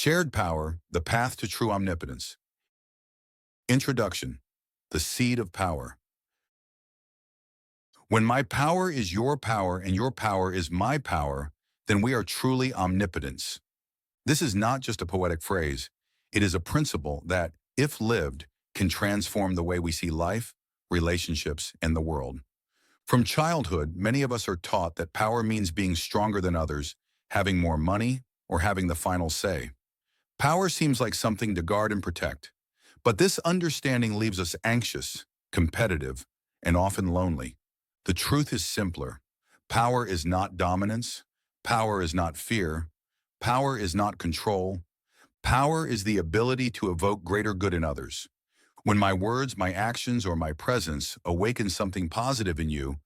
Shared power, the path to true omnipotence. Introduction, the seed of power. When my power is your power and your power is my power, then we are truly omnipotence. This is not just a poetic phrase. It is a principle that, if lived, can transform the way we see life, relationships, and the world. From childhood, many of us are taught that power means being stronger than others, having more money, or having the final say. Power seems like something to guard and protect. But this understanding leaves us anxious, competitive, and often lonely. The truth is simpler. Power is not dominance. Power is not fear. Power is not control. Power is the ability to evoke greater good in others. When my words, my actions, or my presence awaken something positive in you,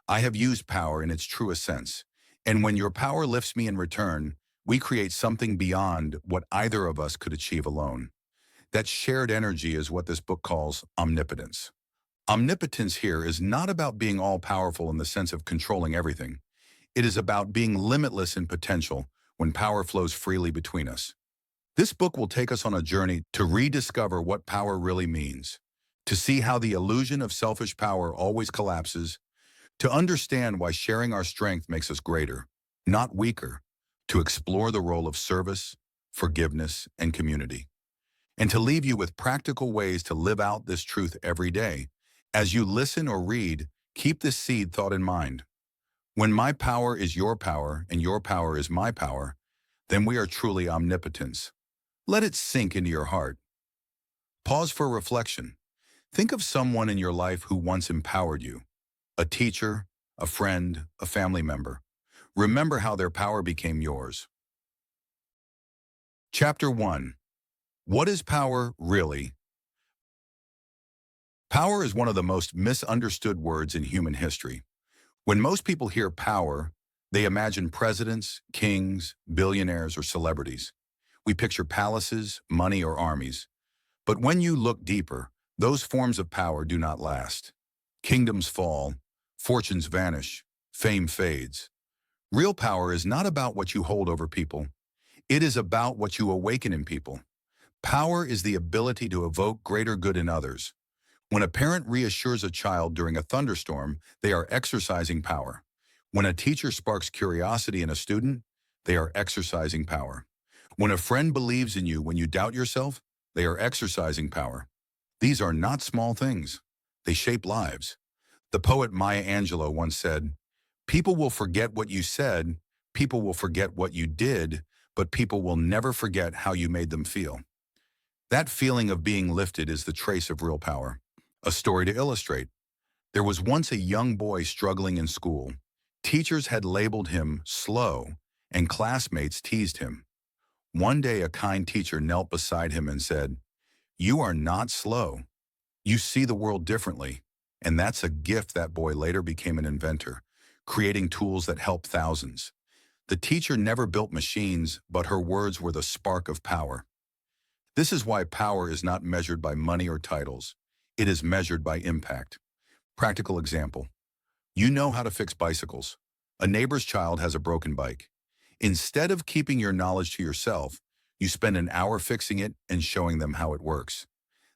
I have used power in its truest sense. And when your power lifts me in return, we create something beyond what either of us could achieve alone. That shared energy is what this book calls omnipotence. Omnipotence here is not about being all-powerful in the sense of controlling everything. It is about being limitless in potential when power flows freely between us. This book will take us on a journey to rediscover what power really means, to see how the illusion of selfish power always collapses, to understand why sharing our strength makes us greater, not weaker, to explore the role of service, forgiveness, and community, and to leave you with practical ways to live out this truth every day. As you listen or read, keep this seed thought in mind. When my power is your power and your power is my power, then we are truly omnipotence. Let it sink into your heart. Pause for reflection. Think of someone in your life who once empowered you. A teacher, a friend, a family member. Remember how their power became yours. Chapter 1. What is power really? Power is one of the most misunderstood words in human history. When most people hear power, they imagine presidents, kings, billionaires, or celebrities. We picture palaces, money, or armies. But when you look deeper, those forms of power do not last. Kingdoms fall, fortunes vanish, fame fades. Real power is not about what you hold over people. It is about what you awaken in people. Power is the ability to evoke greater good in others. When a parent reassures a child during a thunderstorm, they are exercising power. When a teacher sparks curiosity in a student, they are exercising power. When a friend believes in you when you doubt yourself, they are exercising power. These are not small things. They shape lives. The poet Maya Angelou once said, "People will forget what you said, people will forget what you did, but people will never forget how you made them feel." That feeling of being lifted is the trace of real power. A story to illustrate. There was once a young boy struggling in school. Teachers had labeled him slow, and classmates teased him. One day, a kind teacher knelt beside him and said, "You are not slow. You see the world differently." And that's a gift. That boy later became an inventor, creating tools that help thousands. The teacher never built machines, but her words were the spark of power. This is why power is not measured by money or titles. It is measured by impact. Practical example. You know how to fix bicycles. A neighbor's child has a broken bike. Instead of keeping your knowledge to yourself, you spend an hour fixing it and showing them how it works.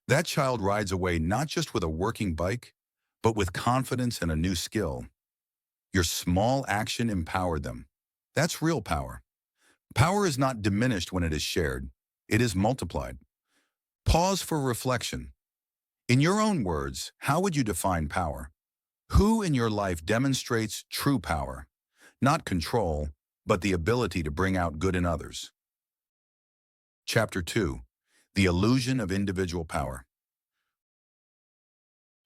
That child rides away not just with a working bike, but with confidence and a new skill. Your small action empowered them. That's real power. Power is not diminished when it is shared. It is multiplied. Pause for reflection. In your own words, how would you define power? Who in your life demonstrates true power? Not control, but the ability to bring out good in others. Chapter 2. The illusion of individual power.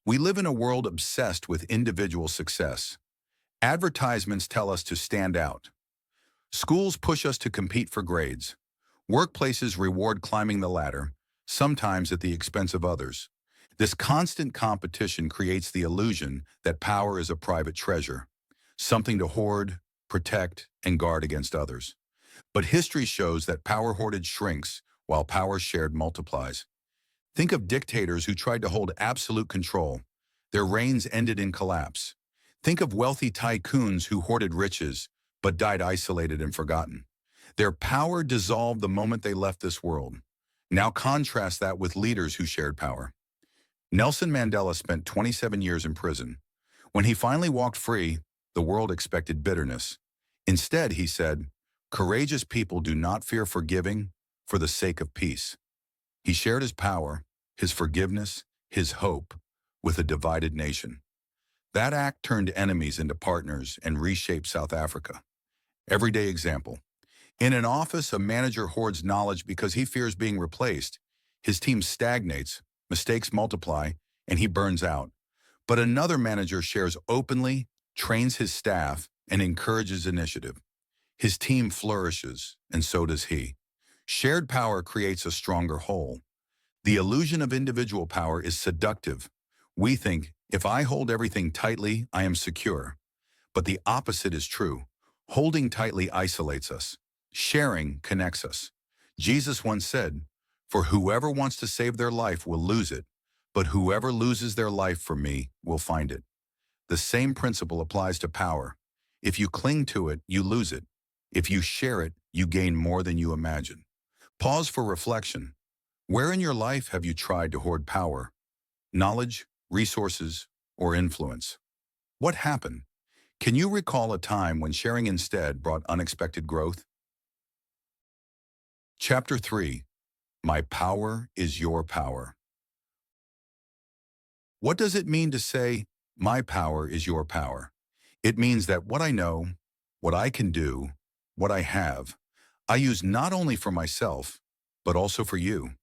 We live in a world obsessed with individual success. Advertisements tell us to stand out. Schools push us to compete for grades. Workplaces reward climbing the ladder, sometimes at the expense of others. This constant competition creates the illusion that power is a private treasure, something to hoard, protect, and guard against others. But history shows that power hoarded shrinks while power shared multiplies. Think of dictators who tried to hold absolute control. Their reigns ended in collapse. Think of wealthy tycoons who hoarded riches but died isolated and forgotten. Their power dissolved the moment they left this world. Now contrast that with leaders who shared power. Nelson Mandela spent 27 years in prison. When he finally walked free, the world expected bitterness. Instead, he said, "Courageous people do not fear forgiving for the sake of peace." He shared his power, his forgiveness, his hope with a divided nation. That act turned enemies into partners and reshaped South Africa. Everyday example. In an office, a manager hoards knowledge because he fears being replaced. His team stagnates, mistakes multiply, and he burns out. But another manager shares openly, trains his staff, and encourages initiative. His team flourishes, and so does he. Shared power creates a stronger whole. The illusion of individual power is seductive. We think, if I hold everything tightly, I am secure. But the opposite is true. Holding tightly isolates us. Sharing connects us. Jesus once said, "For whoever wants to save their life will lose it, but whoever loses their life for me will find it." The same principle applies to power. If you cling to it, you lose it. If you share it, you gain more than you imagine. Pause for reflection. Where in your life have you tried to hoard power, knowledge, resources, or influence? What happened? Can you recall a time when sharing instead brought unexpected growth? Chapter 3. My power is your power. What does it mean to say, "My power is your power"? It means that what I know, what I can do, what I have, I use not only for myself, but also for you.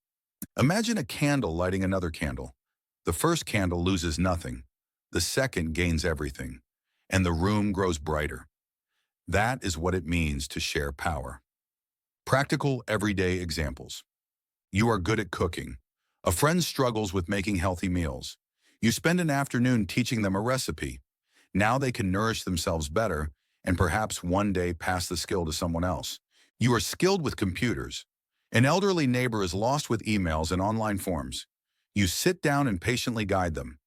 Imagine a candle lighting another candle. The first candle loses nothing. The second gains everything, and the room grows brighter. That is what it means to share power. Practical, everyday examples. You are good at cooking. A friend struggles with making healthy meals. You spend an afternoon teaching them a recipe. Now they can nourish themselves better and perhaps one day pass the skill to someone else. You are skilled with computers. An elderly neighbor is lost with emails and online forms. You sit down and patiently guide them.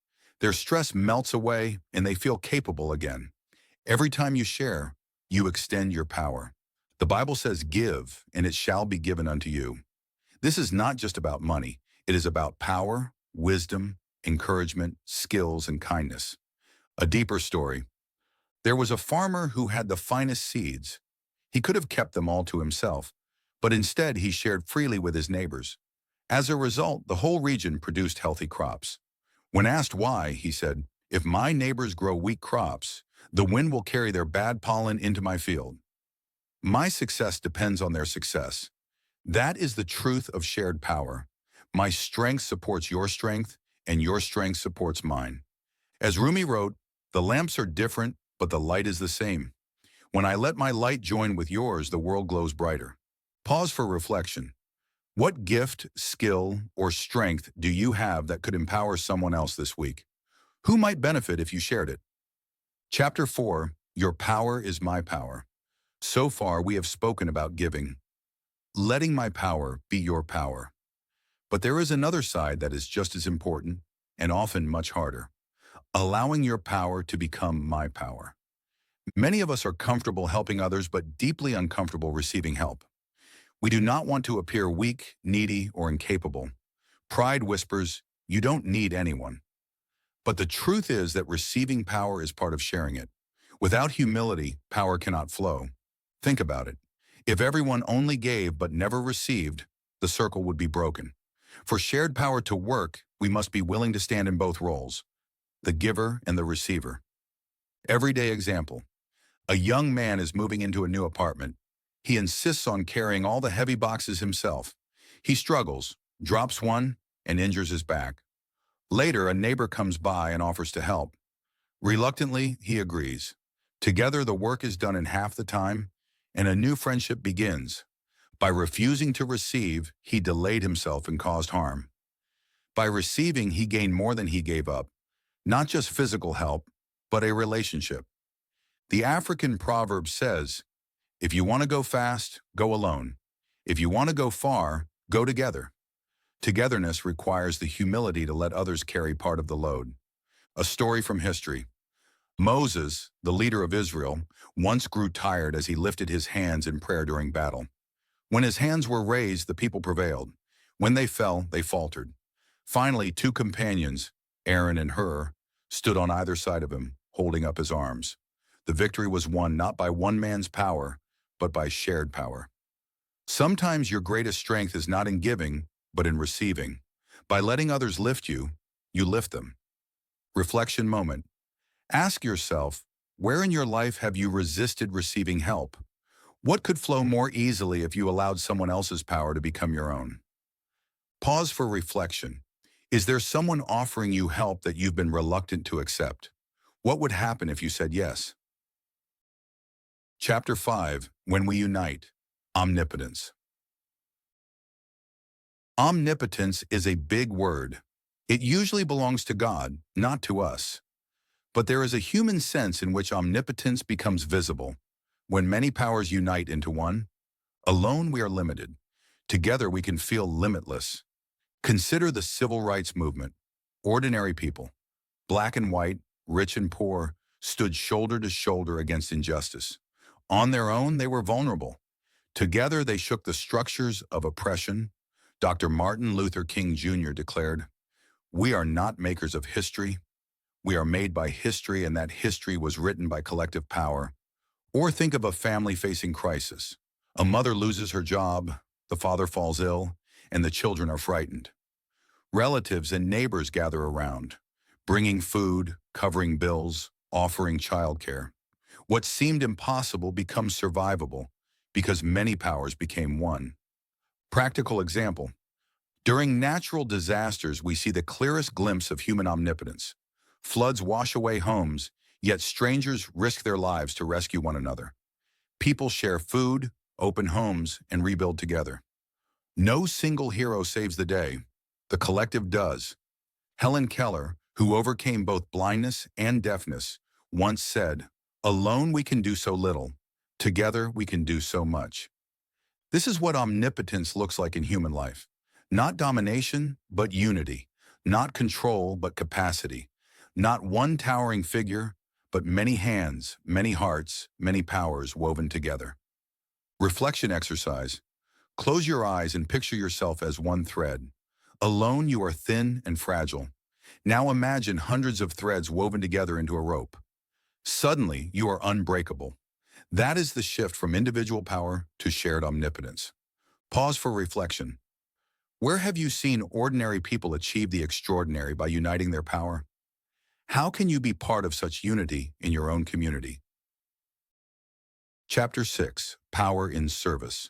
Their stress melts away and they feel capable again. Every time you share, you extend your power. The Bible says, "Give, and it shall be given unto you." This is not just about money. It is about power, wisdom, encouragement, skills, and kindness. A deeper story. There was a farmer who had the finest seeds. He could have kept them all to himself, but instead he shared freely with his neighbors. As a result, the whole region produced healthy crops. When asked why, he said, "If my neighbors grow weak crops, the wind will carry their bad pollen into my field. My success depends on their success." That is the truth of shared power. My strength supports your strength, and your strength supports mine. As Rumi wrote, "The lamps are different, but the light is the same. When I let my light join with yours, the world glows brighter." Pause for reflection. What gift, skill, or strength do you have that could empower someone else this week? Who might benefit if you shared it? Chapter 4. Your power is my power. So far, we have spoken about giving, letting my power be your power. But there is another side that is just as important and often much harder. Allowing your power to become my power. Many of us are comfortable helping others but deeply uncomfortable receiving help. We do not want to appear weak, needy, or incapable. Pride whispers, "You don't need anyone." But the truth is that receiving power is part of sharing it. Without humility, power cannot flow. Think about it. If everyone only gave but never received, the circle would be broken. For shared power to work, we must be willing to stand in both roles, the giver and the receiver. Everyday example. A young man is moving into a new apartment. He insists on carrying all the heavy boxes himself. He struggles, drops one, and injures his back. Later, a neighbor comes by and offers to help. Reluctantly, he agrees. Together, the work is done in half the time, and a new friendship begins. By refusing to receive, he delayed himself and caused harm. By receiving, he gained more than he gave up. Not just physical help, but a relationship. The African proverb says, "If you want to go fast, go alone. If you want to go far, go together." Togetherness requires the humility to let others carry part of the load. A story from history. Moses, the leader of Israel, once grew tired as he lifted his hands in prayer during battle. When his hands were raised, the people prevailed. When they fell, they faltered. Finally, two companions, Aaron and Hur, stood on either side of him, holding up his arms. The victory was won not by one man's power, but by shared power. Sometimes your greatest strength is not in giving, but in receiving. By letting others lift you, you lift them. Reflection moment. Ask yourself, where in your life have you resisted receiving help? What could flow more easily if you allowed someone else's power to become your own? Pause for reflection. Is there someone offering you help that you've been reluctant to accept? What would happen if you said yes? Chapter 5, When We Unite, Omnipotence. Omnipotence is a big word. It usually belongs to God, not to us. But there is a human sense in which omnipotence becomes visible. When many powers unite into one, alone we are limited. Together we can feel limitless. Consider the civil rights movement. Ordinary people, black and white, rich and poor, stood shoulder to shoulder against injustice. On their own, they were vulnerable. Together, they shook the structures of oppression. Dr. Martin Luther King Jr. declared, "We are not makers of history. We are made by history, and that history was written by collective power." Or think of a family facing crisis. A mother loses her job, the father falls ill, and the children are frightened. Relatives and neighbors gather around, bringing food, covering bills, offering childcare. What seemed impossible becomes survivable because many powers became one. Practical example. During natural disasters, we see the clearest glimpse of human omnipotence. Floods wash away homes, yet strangers risk their lives to rescue one another. People share food, open homes, and rebuild together. No single hero saves the day. The collective does. Helen Keller, who overcame both blindness and deafness, once said, "Alone we can do so little. Together we can do so much." This is what omnipotence looks like in human life. Not domination, but unity. Not control, but capacity. Not one towering figure, but many hands, many hearts, many powers woven together. Reflection exercise. Close your eyes and picture yourself as one thread. Alone you are thin and fragile. Now imagine hundreds of threads woven together into a rope. Suddenly, you are unbreakable. That is the shift from individual power to shared omnipotence. Pause for reflection. Where have you seen ordinary people achieve the extraordinary by uniting their power? How can you be part of such unity in your own community? Chapter 6, Power in Service.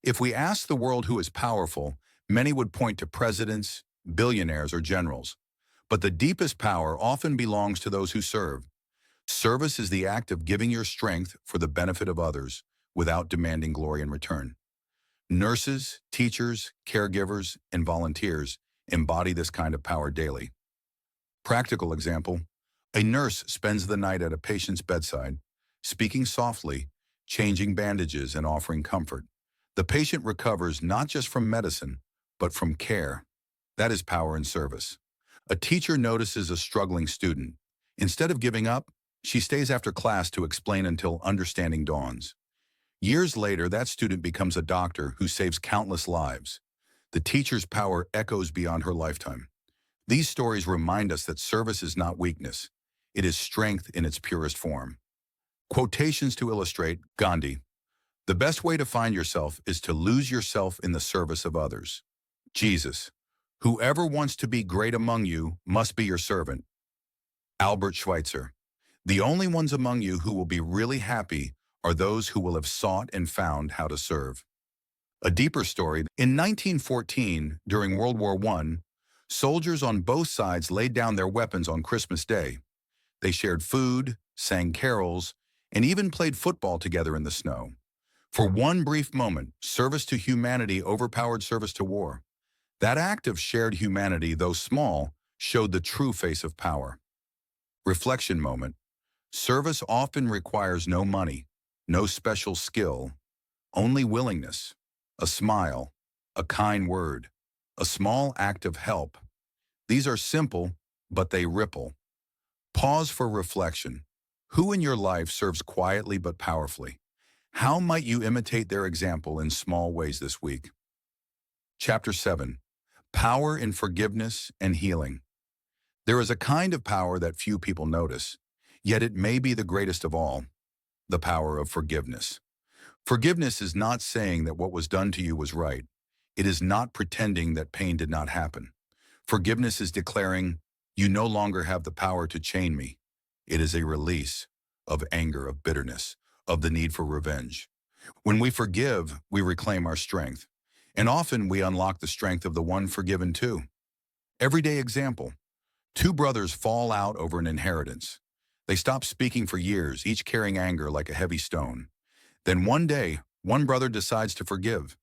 If we ask the world who is powerful, many would point to presidents, billionaires, or generals. But the deepest power often belongs to those who serve. Service is the act of giving your strength for the benefit of others without demanding glory in return. Nurses, teachers, caregivers, and volunteers embody this kind of power daily. Practical example, a nurse spends the night at a patient's bedside, speaking softly, changing bandages, and offering comfort. The patient recovers not just from medicine, but from care. That is power in service. A teacher notices a struggling student. Instead of giving up, she stays after class to explain until understanding dawns. Years later, that student becomes a doctor who saves countless lives. The teacher's power echoes beyond her lifetime. These stories remind us that service is not weakness. It is strength in its purest form. Quotations to illustrate Gandhi. The best way to find yourself is to lose yourself in the service of others. Jesus. Whoever wants to be great among you must be your servant. Albert Schweitzer. The only ones among you who will be really happy are those who will have sought and found how to serve. A deeper story, in 1914, during World War I, soldiers on both sides laid down their weapons on Christmas Day. They shared food, sang carols, and even played football together in the snow. For one brief moment, service to humanity overpowered service to war. That act of shared humanity, though small, showed the true face of power. Reflection moment. Service often requires no money, no special skill, only willingness, a smile, a kind word, a small act of help. These are simple, but they ripple. Pause for reflection. Who in your life serves quietly but powerfully? How might you imitate their example in small ways this week? Chapter 7. Power in Forgiveness and Healing. There is a kind of power that few people notice, yet it may be the greatest of all, the power of forgiveness. Forgiveness is not saying that what was done to you was right. It is not pretending that pain did not happen. Forgiveness is declaring, you no longer have the power to chain me. It is a release of anger, of bitterness, of the need for revenge. When we forgive, we reclaim our strength. And often we unlock the strength of the one forgiven too. Everyday example. Two brothers fall out over an inheritance. They stop speaking for years, each carrying anger like a heavy stone. Then one day, one brother decides to forgive.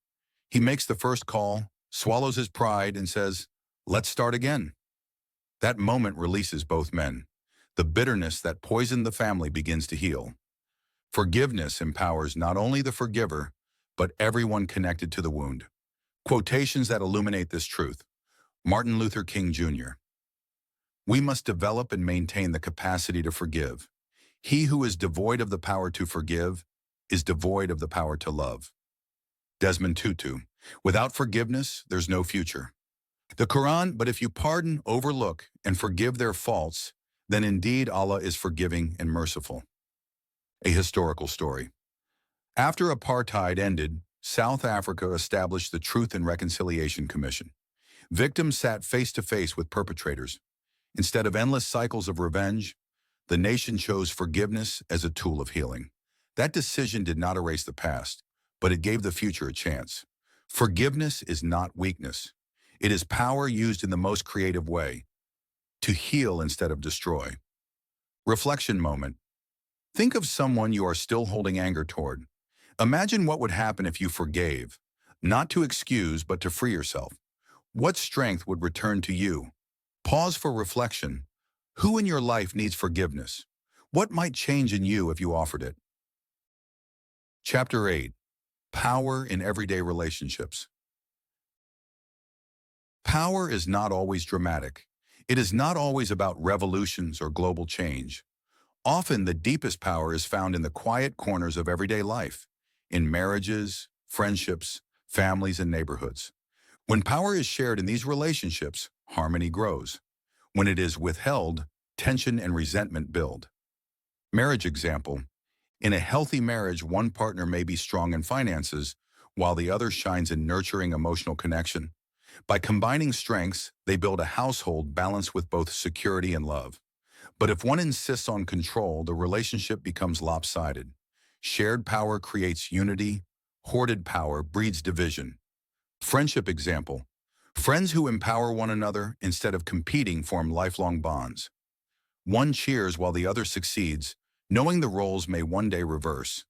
He makes the first call, swallows his pride, and says, "Let's start again." That moment releases both men. The bitterness that poisoned the family begins to heal. Forgiveness empowers not only the forgiver, but everyone connected to the wound. Quotations that illuminate this truth. Martin Luther King Jr. We must develop and maintain the capacity to forgive. He who is devoid of the power to forgive is devoid of the power to love. Desmond Tutu. Without forgiveness, there's no future. The Quran, but if you pardon, overlook, and forgive their faults, then indeed Allah is forgiving and merciful. A historical story. After apartheid ended, South Africa established the Truth and Reconciliation Commission. Victims sat face to face with perpetrators. Instead of endless cycles of revenge, the nation chose forgiveness as a tool of healing. That decision did not erase the past, but it gave the future a chance. Forgiveness is not weakness. It is power used in the most creative way, to heal instead of destroy. Reflection moment. Think of someone you are still holding anger toward. Imagine what would happen if you forgave, not to excuse, but to free yourself. What strength would return to you? Pause for reflection. Who in your life needs forgiveness? What might change in you if you offered it? Chapter 8. Power in Everyday Relationships. Power is not always dramatic. It is not always about revolutions or global change. Often the deepest power is found in the quiet corners of everyday life, in marriages, friendships, families, and neighborhoods. When power is shared in these relationships, harmony grows. When it is withheld, tension and resentment build. Marriage example. In a healthy marriage, one partner may be strong in finances, while the other shines in nurturing emotional connection. By combining strengths, they build a household balanced with both security and love. But if one insists on control, the relationship becomes lopsided. Shared power creates unity. Hoarded power breeds division. Friendship example. Friends who empower one another instead of competing form lifelong bonds. One cheers while the other succeeds, knowing the roles may one day reverse.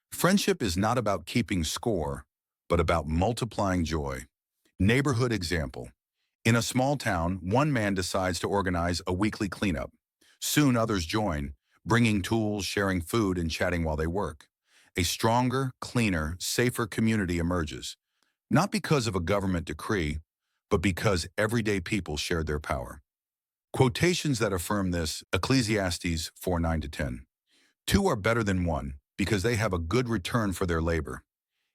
Friendship is not about keeping score, but about multiplying joy. Neighborhood example. In a small town, one man decides to organize a weekly cleanup. Soon others join, bringing tools, sharing food, and chatting while they work. A stronger, cleaner, safer community emerges, not because of a government decree, but because everyday people shared their power. Quotations that affirm this, Ecclesiastes 4:9-10. Two are better than one, because they have a good return for their labor.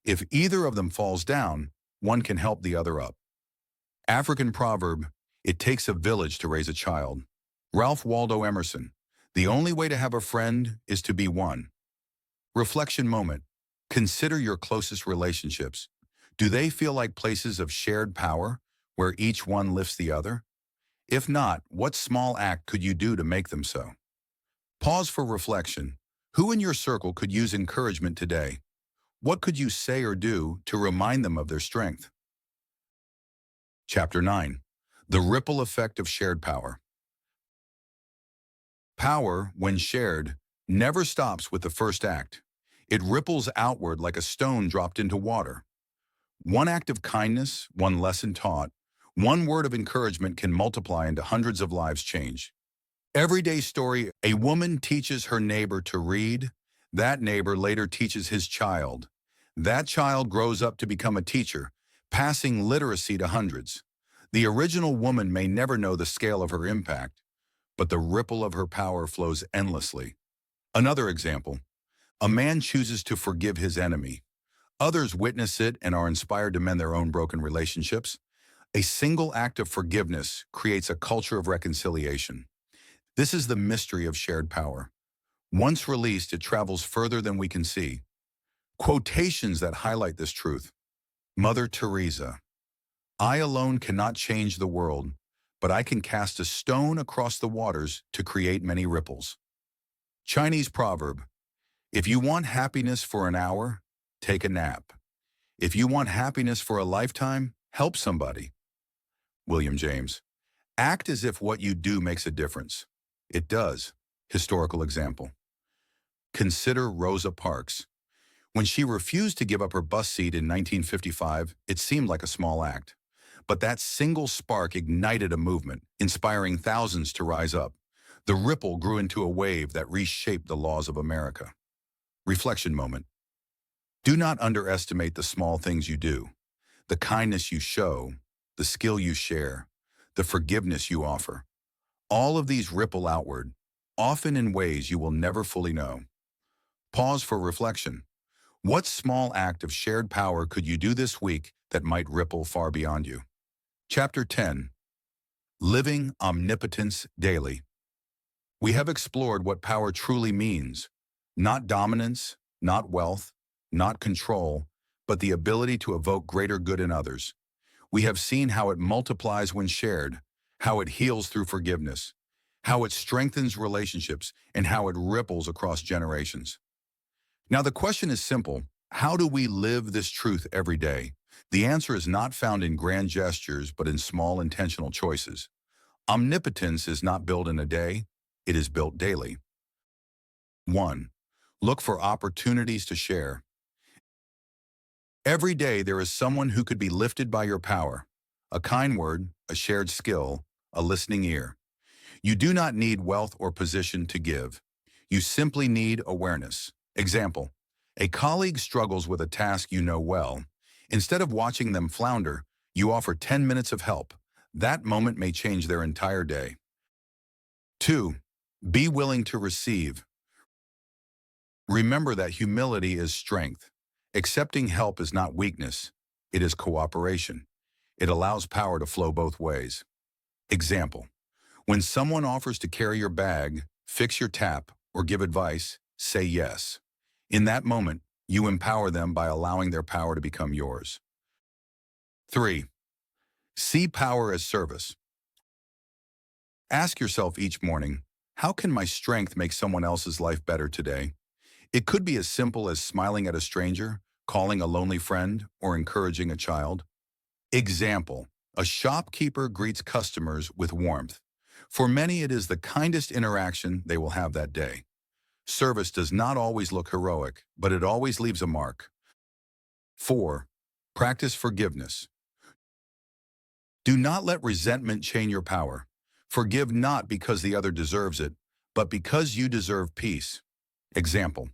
If either of them falls down, one can help the other up. African proverb, it takes a village to raise a child. Ralph Waldo Emerson, the only way to have a friend is to be one. Reflection moment. Consider your closest relationships. Do they feel like places of shared power, where each one lifts the other? If not, what small act could you do to make them so? Pause for reflection. Who in your circle could use encouragement today? What could you say or do to remind them of their strength? Chapter 9. The Ripple Effect of Shared Power. Power, when shared, never stops with the first act. It ripples outward like a stone dropped into water. One act of kindness, one lesson taught, one word of encouragement can multiply into hundreds of lives changed. Everyday story, a woman teaches her neighbor to read. That neighbor later teaches his child. That child grows up to become a teacher, passing literacy to hundreds. The original woman may never know the scale of her impact, but the ripple of her power flows endlessly. Another example, A man chooses to forgive his enemy. Others witness it and are inspired to mend their own broken relationships. A single act of forgiveness creates a culture of reconciliation. This is the mystery of shared power. Once released, it travels further than we can see. Quotations that highlight this truth. Mother Teresa, I alone cannot change the world, but I can cast a stone across the waters to create many ripples. Chinese proverb, if you want happiness for an hour, take a nap. If you want happiness for a lifetime, help somebody. William James, act as if what you do makes a difference. It does. Historical example. Consider Rosa Parks. When she refused to give up her bus seat in 1955, it seemed like a small act. But that single spark ignited a movement, inspiring thousands to rise up. The ripple grew into a wave that reshaped the laws of America. Reflection moment. Do not underestimate the small things you do, the kindness you show, the skill you share, the forgiveness you offer. All of these ripple outward, often in ways you will never fully know. Pause for reflection. What small act of shared power could you do this week that might ripple far beyond you? Chapter 10. Living Omnipotence Daily. We have explored what power truly means. Not dominance, not wealth, not control, but the ability to evoke greater good in others. We have seen how it multiplies when shared, how it heals through forgiveness, how it strengthens relationships, and how it ripples across generations. Now the question is simple. How do we live this truth every day? The answer is not found in grand gestures, but in small intentional choices. Omnipotence is not built in a day, it is built daily. 1. Look for opportunities to share. Every day there is someone who could be lifted by your power. A kind word, a shared skill, a listening ear. You do not need wealth or position to give. You simply need awareness. Example, a colleague struggles with a task you know well. Instead of watching them flounder, you offer 10 minutes of help. That moment may change their entire day. 2. Be willing to receive. Remember that humility is strength. Accepting help is not weakness, it is cooperation. It allows power to flow both ways. Example, when someone offers to carry your bag, fix your tap, or give advice, say yes. In that moment, you empower them by allowing their power to become yours. 3. See power as service. Ask yourself each morning, how can my strength make someone else's life better today? It could be as simple as smiling at a stranger, calling a lonely friend, or encouraging a child. Example, a shopkeeper greets customers with warmth. For many, it is the kindest interaction they will have that day. Service does not always look heroic, but it always leaves a mark. 4. Practice forgiveness. Do not let resentment chain your power. Forgive not because the other deserves it, but because you deserve peace. Example,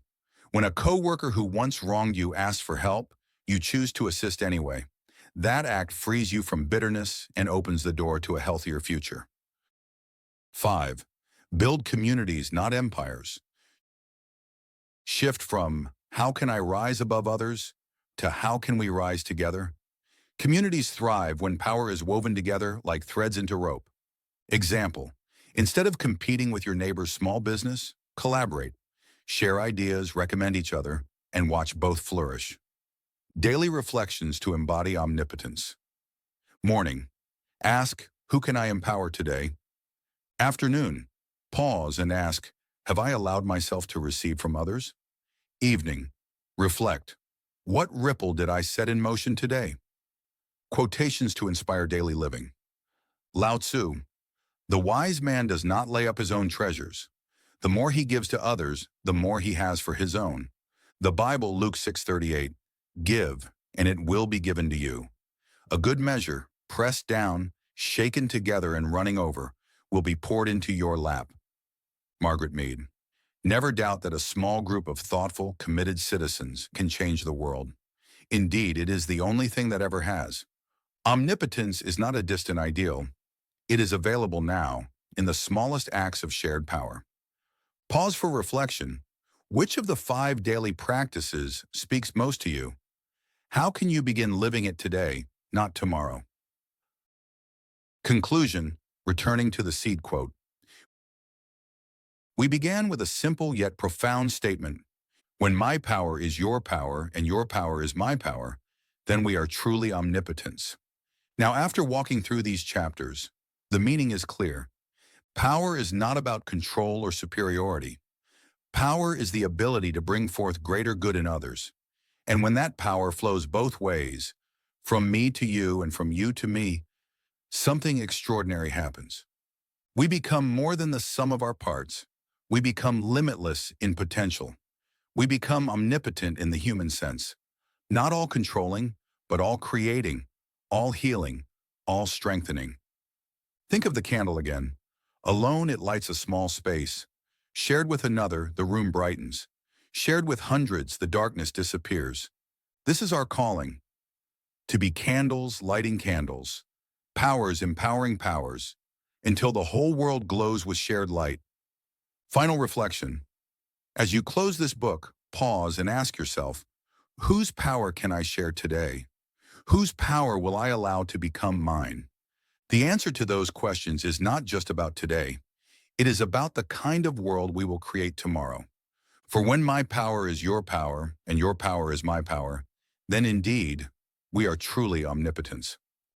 when a coworker who once wronged you asks for help, you choose to assist anyway. That act frees you from bitterness and opens the door to a healthier future. 5. Build communities, not empires. Shift from, how can I rise above others, to how can we rise together? Communities thrive when power is woven together like threads into rope. Example, instead of competing with your neighbor's small business, collaborate. Share ideas, recommend each other, and watch both flourish. Daily reflections to embody omnipotence. Morning, ask, who can I empower today? Afternoon, pause and ask, have I allowed myself to receive from others? Evening, reflect, what ripple did I set in motion today? Quotations to inspire daily living. Lao Tzu, the wise man does not lay up his own treasures. The more he gives to others, the more he has for his own. The Bible, Luke 6:38, give, and it will be given to you. A good measure, pressed down, shaken together and running over, will be poured into your lap. Margaret Mead, never doubt that a small group of thoughtful, committed citizens can change the world. Indeed, it is the only thing that ever has. Omnipotence is not a distant ideal. It is available now, in the smallest acts of shared power. Pause for reflection. Which of the 5 daily practices speaks most to you? How can you begin living it today, not tomorrow? Conclusion, returning to the seed quote. We began with a simple yet profound statement. When my power is your power and your power is my power, then we are truly omnipotence. Now, after walking through these chapters, the meaning is clear. Power is not about control or superiority. Power is the ability to bring forth greater good in others. And when that power flows both ways, from me to you and from you to me, something extraordinary happens. We become more than the sum of our parts. We become limitless in potential. We become omnipotent in the human sense. Not all controlling, but all creating, all healing, all strengthening. Think of the candle again. Alone, it lights a small space. Shared with another, the room brightens. Shared with hundreds, the darkness disappears. This is our calling. To be candles lighting candles. Powers empowering powers. Until the whole world glows with shared light. Final reflection. As you close this book, pause and ask yourself, whose power can I share today? Whose power will I allow to become mine? The answer to those questions is not just about today. It is about the kind of world we will create tomorrow. For when my power is your power and your power is my power, then indeed, we are truly omnipotence.